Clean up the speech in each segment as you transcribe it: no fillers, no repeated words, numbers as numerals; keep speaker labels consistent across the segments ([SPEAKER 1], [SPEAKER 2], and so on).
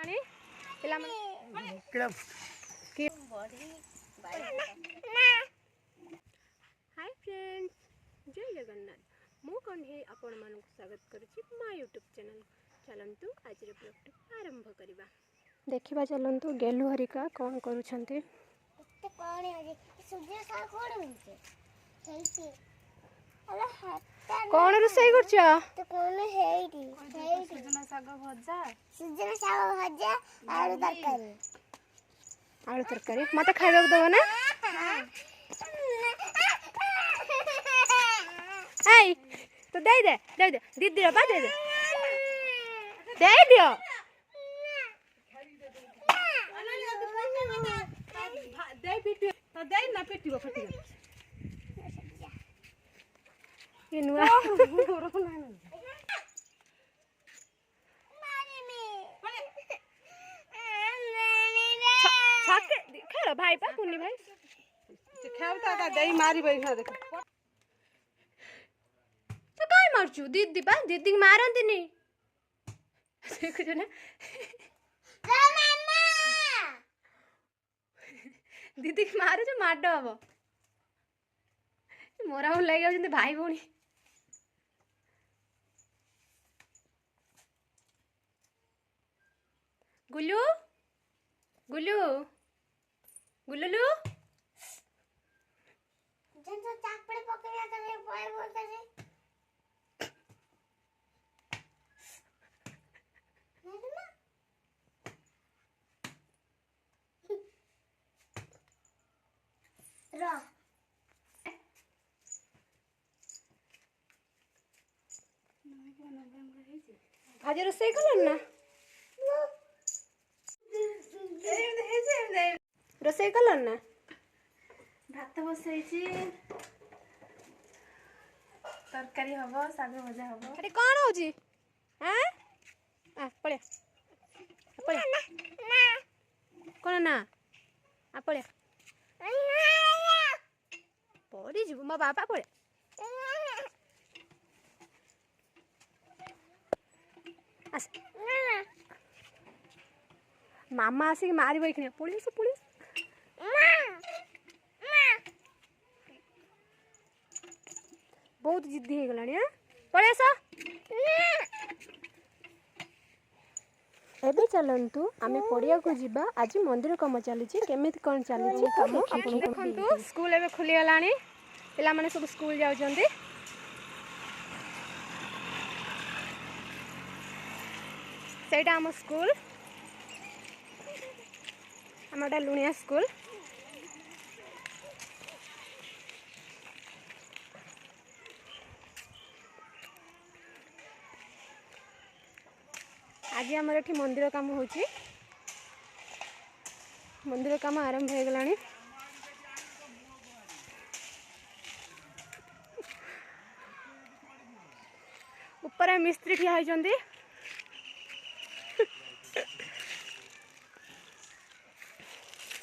[SPEAKER 1] Hi friends, जय जगन्नाथ। मु कन्हे आपण मानक स्वागत करुछि मा यूट्यूब चैनल। चलंतु आज ब्लॉग आरंभ करिबा। देखिबा चलंतु गेलु हरिका कोन करूछंती। एते कोन है सूर्य सा कोन मिलचे हेइती अरे हाता कोन रुसई करछ तो कोन हेइती सुजना साग भजा आलू तरकारी मते खाइबा दबो ना। हाय तो दे दीदी रे बा दे दियो दे पिटी तो दे ना पिटीबो फटी ये नुआ खेल भाई पा कुनी भाई खेलता था दही मारी बैठा देख तो काय मारचू दीदी पा दीदी मारंती नहीं देखो जो ना दीदी मारे जो माड हम मोरा हम लगे जाते भाई भौणी गुल्लू गुल्लू गुल्लू जन तो चाकपड़े पकड़िया तने पाए बोलता रे रा आज रोसई कलन ना रोसई कलन ना भात बसैछि तरकारी हबो साग भजा हबो अरे कोन होजी हैं आ पळे ना कोन ना आ पळे पड़ी जीव मो बापा पळे आस मामा आसी मारी बैठने पुलिस बहुत जिद्दी हो गलानी है पळे आस एबे चलंतु आमे पड़िया को जिबा आज मंदिर काम चली केमिति कोन चली काम आपन देखंतु स्कूल एबे खुली गलानी पिला माने सब स्कूल जाउ जंदी सेटा हम स्कूल हमटा लुणिया स्कूल आज आमर एठी मंदिर काम होची मंदिर काम आरंभ हो गलानी ऊपर मिस्त्री ठिया होइचंदी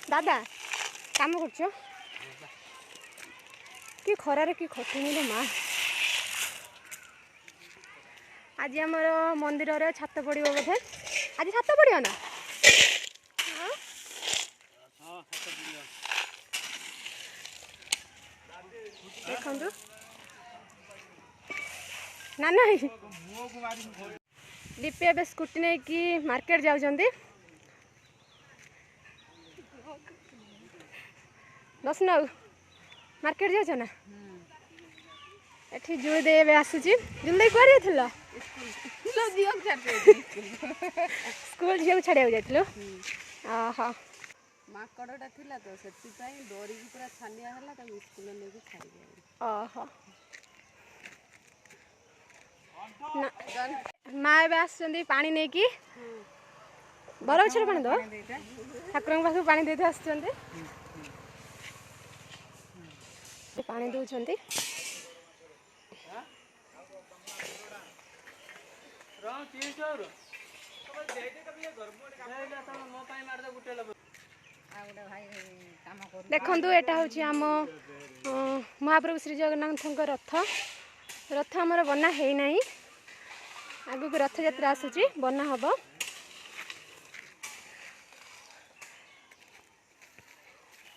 [SPEAKER 1] दादा काम करछ कि खरारे कि खटुनी रे माँ आज आमर मंदिर रे छात पड़िबो बोधे आज छात पड़ियो ना देखंतु ना ना दीपी एबे स्कूटी नहीं कि मार्केट जाउजंदी दस ना मार्केट जाउछ ना एठी जुई दे एबे आसुची जुल्दी कुआ जाइथिलो स्कूल झियो छाड़िया जाइथिलो आहा माकड़टा थिला तो सेति पई डोरी की पूरा छानिया हला त स्कूल ले के छाड़ी दिया आहा ना माँ एबे आसुचंदी पानी नै की बरगछर पानी दो ठाकुर पास पानी देते आसुचंदी पानी दउछंती देखंतु एटा होची आम महाप्रभु श्री जगन्नाथ रथ आमर बना है नहीं आगु को रथ यात्रा आसुची बना हम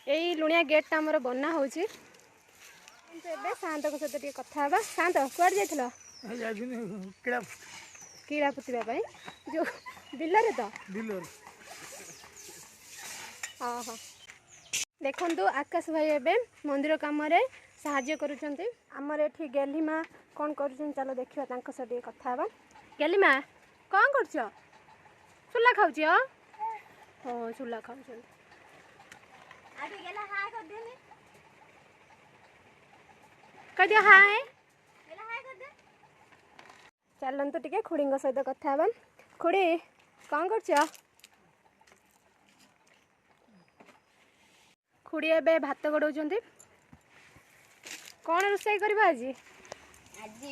[SPEAKER 1] यही लुणिया गेटा आमर बना हो शांत सहित टे कथा शांत कुआड जाइल कीड़ा पुतवाई जो बिलरे तो हाँ देखु आकाश भाई एवं मंदिर कम साहाଯ୍य करुँच आमर ये गेलीमा कौन कर चलो देखा सहित कथा गेलीमा कौन कर सुला खाऊच हाँ सुला खाऊ कर दिया हाय चलतु टे खुड़ी सहित कथा खुड़ी कौन कर खुड़ी ए भात गड़ाऊँ कौन रोषाई कर आज
[SPEAKER 2] आज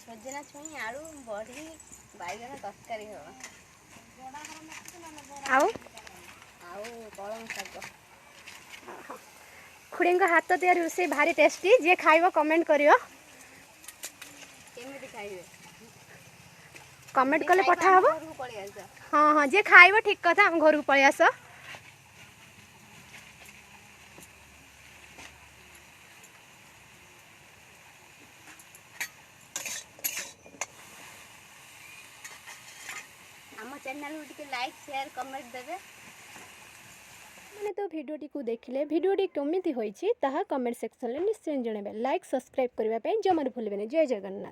[SPEAKER 2] सजना छुई आलू बड़ी बैगन तरकारी हो
[SPEAKER 1] आउ
[SPEAKER 2] कलम शाग
[SPEAKER 1] खुड़ी हाथ तैयारी रोषे भारी टेस्टी जी खाइब कमेंट करियो
[SPEAKER 2] केमिति खाइबे
[SPEAKER 1] कमेंट कले पठा हबो
[SPEAKER 2] पळि आस
[SPEAKER 1] हाँ हाँ जी खाइब ठीक कथा हम घर को पळि आस
[SPEAKER 2] आम चैनल को लाइक शेयर कमेंट देबे
[SPEAKER 1] मैंने तो भिडियोटी को देखिले भिडियोटी केमिति होइछि ताहा कमेंट सेक्शन में निश्चय जणाइबे लाइक सब्सक्राइब करबा पे जमार भूलबेनी जय जगन्नाथ।